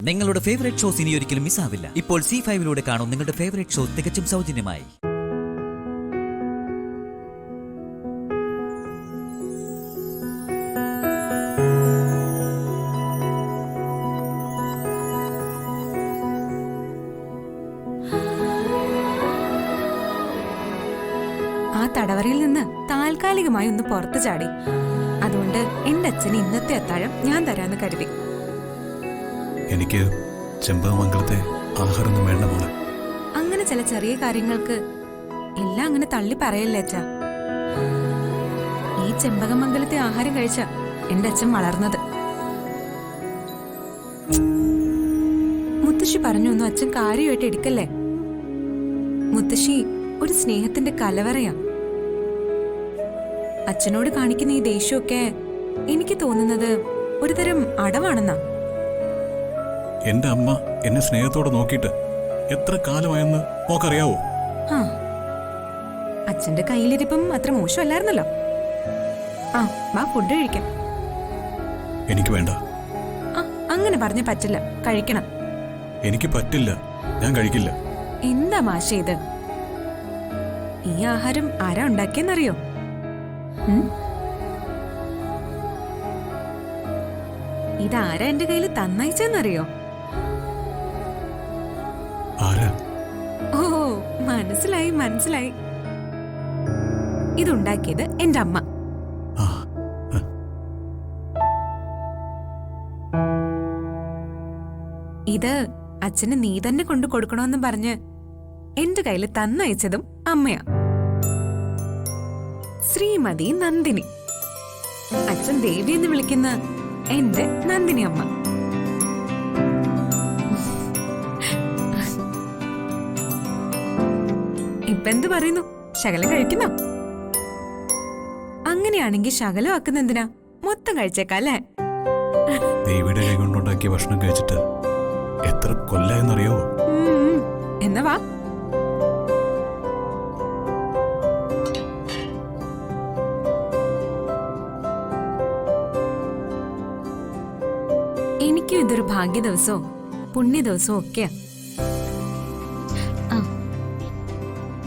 നിങ്ങളുടെ favourite shows ഇനി ഒരിക്കലും മിസ്സാവില്ല. ഇപ്പോൾ C5 കാണും നിങ്ങളുടെ ഫേവറേറ്റ് ഷോ തികച്ചും സൗജന്യമായി. ആ തടവറയിൽ നിന്ന് താൽക്കാലികമായി ഒന്ന് പുറത്തു ചാടി. അതുകൊണ്ട് എന്റെ അച്ഛന് ഇന്നത്തെ അത്താഴം ഞാൻ തരാന്ന് കരുതി. എനിക്ക് ചെമ്പകമംഗലത്തെ ആഹാരമൊന്നും വേണ്ട മോളെ. അങ്ങനെ ചില ചെറിയ കാര്യങ്ങൾക്ക് എല്ലാം അങ്ങനെ തള്ളി പറയല്ലേ അച്ഛാ. ഈ ചെമ്പകമംഗലത്തെ ആഹാരം കഴിച്ച എന്റെ അച്ഛൻ വളർന്നത്. മുത്തശ്ശി പറഞ്ഞൊന്നും അച്ഛൻ കാര്യമായിട്ട് എടുക്കല്ലേ. മുത്തശ്ശി ഒരു സ്നേഹത്തിന്റെ കലവറയാ. അച്ഛനോട് കാണിക്കുന്ന ഈ ദേഷ്യമൊക്കെ എനിക്ക് തോന്നുന്നത് ഒരുതരം അടവാണെന്നാ. എന്റെ അമ്മ എന്നെ സ്നേഹത്തോടെ നോക്കിയിട്ട് എത്ര കാലമായെന്ന് നോക്കറിയാവോ? അച്ഛന്റെ കയ്യിലിരിപ്പം അത്ര മോശമല്ലായിരുന്നല്ലോ. ആ വാ, ഫുഡ് കഴിക്കാം. എനിക്ക് വേണ്ട. അങ്ങനെ പറഞ്ഞ പറ്റില്ല, കഴിക്കണം. എനിക്ക് പറ്റില്ല, ഞാൻ കഴിക്കില്ല. എന്താ മാഷേ ഇത്? ഈ ആഹാരം ആരാ ഉണ്ടാക്കിയെന്നറിയോ? ഇതാരാ എന്റെ കയ്യിൽ തന്നയച്ചെന്നറിയോ? ഓ, മനസ്സിലായി മനസ്സിലായി. ഇതുണ്ടാക്കിയത് എന്റെ അമ്മ. ഇത് അച്ഛന് നീ തന്നെ കൊണ്ടു കൊടുക്കണമെന്ന് പറഞ്ഞ് എന്റെ കയ്യിൽ തന്നയച്ചതും അമ്മയാ. ശ്രീമതി നന്ദിനി. അച്ഛൻ ദേവി എന്ന് വിളിക്കുന്ന എന്റെ നന്ദിനി അമ്മ. ഇപ്പെന്ത് പറയുന്നു? ശകലം കഴിക്കുന്നോ? അങ്ങനെയാണെങ്കിൽ ശകലം ആക്കുന്ന എന്തിനാ? മൊത്തം കഴിച്ചേക്കല്ലേ? ദേവിയുടെ കൈ കൊണ്ടുണ്ടാക്കിയ ഭക്ഷണം കഴിച്ചിട്ട് എത്ര കൊല്ലായെന്നറിയോ? എന്നാ വാ. എനിക്കും ഇതൊരു ഭാഗ്യ ദിവസവും പുണ്യ ദിവസവും ഒക്കെയാ.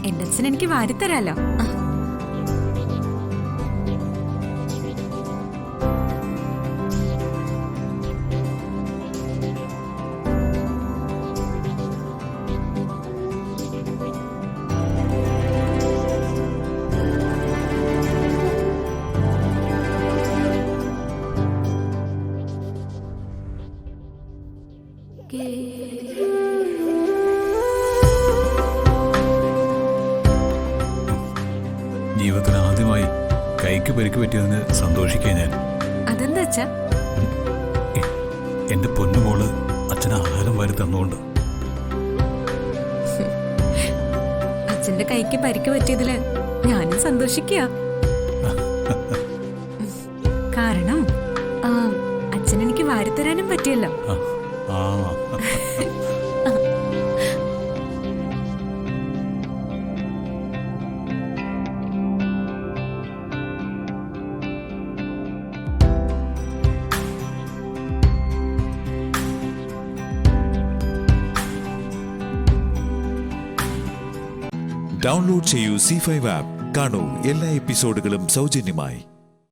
എന്റെ അച്ഛൻ എനിക്ക് വാരിത്തരാലോ. ജീവിതത്തിൽ ആദ്യമായി കൈക്ക് പരിക്ക് പറ്റിയതിന് സന്തോഷിക്കാൻ ഞാൻ. അതെന്താ അച്ഛാ? എന്റെ പൊന്നുമോള് അച്ഛന് ആഹാരം വാരി തന്നുകൊണ്ട്. അച്ഛന്റെ കൈക്ക് പരിക്ക് പറ്റിയതില് ഞാനും സന്തോഷിക്കുക. കാരണം അച്ഛൻ എനിക്ക് വാരിത്തരാനും പറ്റിയല്ലോ. ഡൗൺലോഡ് ചെയ്യൂ C5 ആപ്പ്. കാണൂ എല്ലാ എപ്പിസോഡുകളും സൗജന്യമായി.